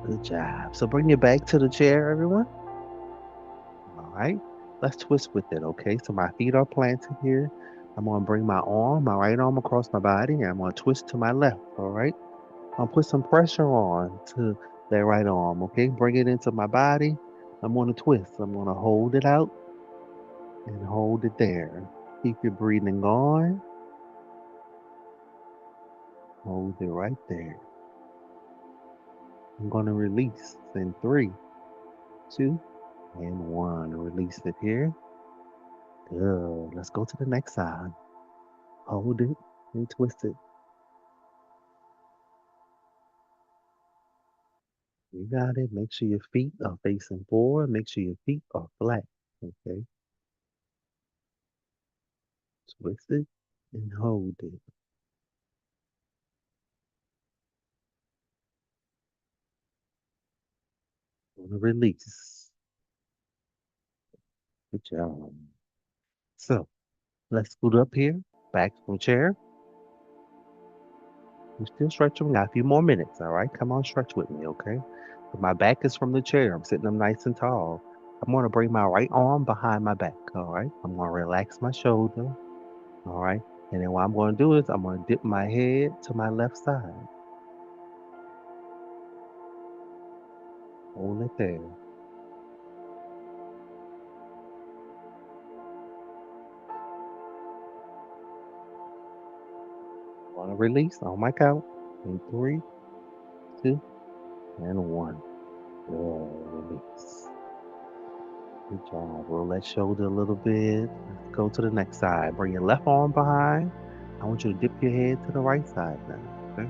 Good job. So bring your back to the chair, everyone. All right. Let's twist with it, okay? So my feet are planted here. I'm gonna bring my right arm across my body, and I'm gonna twist to my left, all right? I'll put some pressure on to that right arm, okay? Bring it into my body. I'm gonna twist. I'm gonna hold it out and hold it there. Keep your breathing going. Hold it right there. I'm gonna release in three, two, and one. Release it here. Good. Let's go to the next side. Hold it and twist it. You got it. Make sure your feet are facing forward. Make sure your feet are flat. Okay. Twist it and hold it. Gonna release. Good job. So let's scoot up here. Back from chair. You still stretching? We got a few more minutes, all right? Come on, stretch with me, okay? So my back is from the chair. I'm sitting up nice and tall. I'm gonna bring my right arm behind my back, all right? I'm gonna relax my shoulder, all right? And then what I'm gonna do is I'm gonna dip my head to my left side. Hold it there. Wanna release on my count. In three, two, and one. Good release. Good job. Roll that shoulder a little bit. Let's go to the next side. Bring your left arm behind. I want you to dip your head to the right side now. Okay?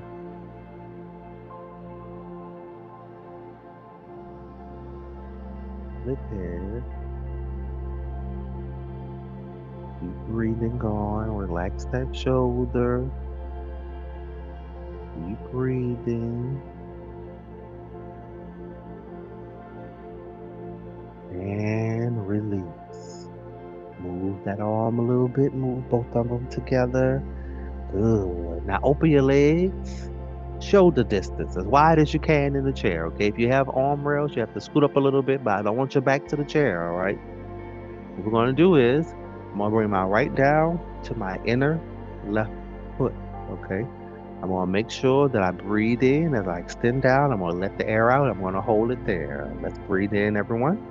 Hold it there. Keep breathing going. Relax that shoulder. Keep breathing. And release. Move that arm a little bit. Move both of them together. Good. Now open your legs. Shoulder distance as wide as you can in the chair. Okay. If you have arm rails, you have to scoot up a little bit, but I don't want your back to the chair. All right. What we're going to do is I'm going to bring my right down to my inner left foot. Okay. I'm going to make sure that I breathe in as I extend down. I'm going to let the air out. I'm going to hold it there. Let's breathe in, everyone.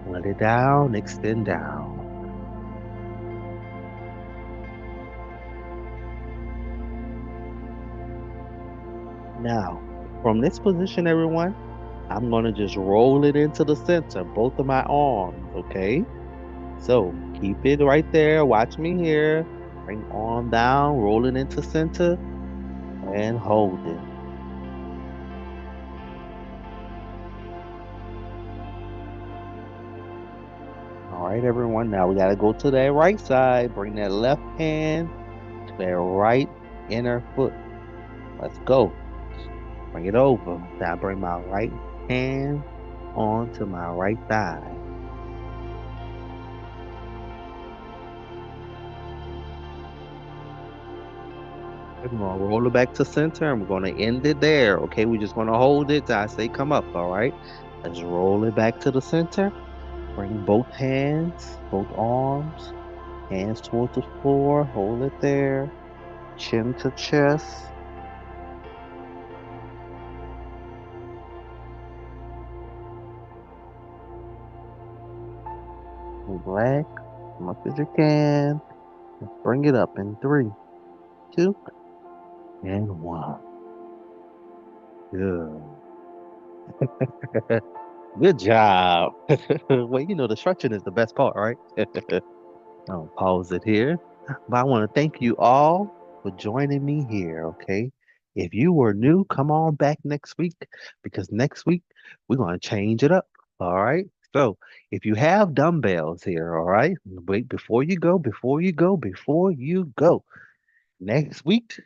Let it down, extend down. Now, from this position, everyone, I'm going to just roll it into the center, both of my arms, okay? So keep it right there. Watch me here. Bring arm down, roll it into center, and hold it. All right, everyone. Now we got to go to that right side. Bring that left hand to that right inner foot. Let's go. Bring it over. Now bring my right hand onto my right thigh. We're gonna roll it back to center and we're gonna end it there. Okay, we're just gonna hold it till I say come up, all right? Let's roll it back to the center. Bring both hands, both arms, hands towards the floor, hold it there, chin to chest, relax, as much as you can. Let's bring it up in three, two, and one. Good. Good job. Well, the stretching is the best part, right? I'll pause it here. But I want to thank you all for joining me here, okay? If you were new, come on back next week because next week we're going to change it up, all right? So if you have dumbbells here, all right, wait, before you go, next week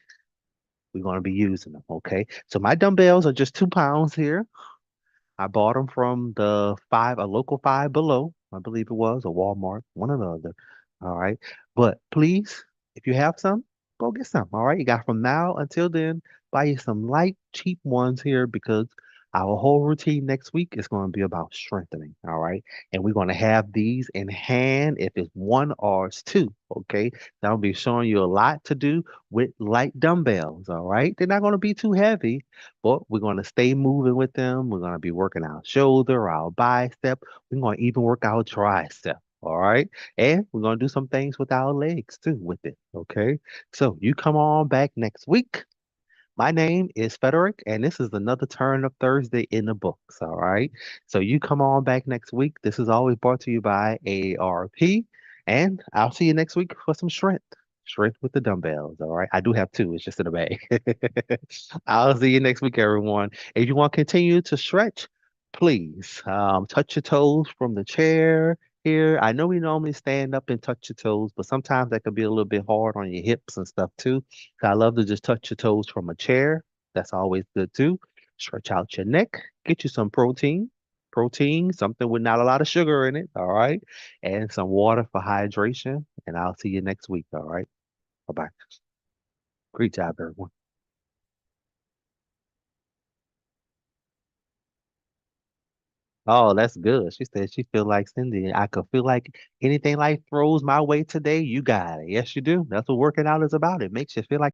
we're going to be using them, okay? So my dumbbells are just 2 pounds here. I bought them from a local Five Below, I believe it was, or Walmart, one or the other. All right. But please, if you have some, go get some. All right. You got from now until then, buy you some light, cheap ones here because our whole routine next week is going to be about strengthening. All right. And we're going to have these in hand if it's one or it's two. Okay. So I'll be showing you a lot to do with light dumbbells. All right. They're not going to be too heavy, but we're going to stay moving with them. We're going to be working our shoulder, our bicep. We're going to even work our tricep. All right. And we're going to do some things with our legs too with it. Okay. So you come on back next week. My name is Frederick, and this is another Turn Up Thursday in the books. All right. So you come on back next week. This is always brought to you by ARP, and I'll see you next week for some strength. Strength with the dumbbells. All right. I do have two. It's just in the bag. I'll see you next week, everyone. If you want to continue to stretch, please touch your toes from the chair here. I know we normally stand up and touch your toes, but sometimes that could be a little bit hard on your hips and stuff too. So I love to just touch your toes from a chair. That's always good too. Stretch out your neck. Get you some protein. Protein, something with not a lot of sugar in it. All right. And some water for hydration. And I'll see you next week. All right. Bye bye. Great job, everyone. Oh, that's good. She said she feel like Cindy. I could feel like anything life throws my way today, you got it. Yes, you do. That's what working out is about. It makes you feel like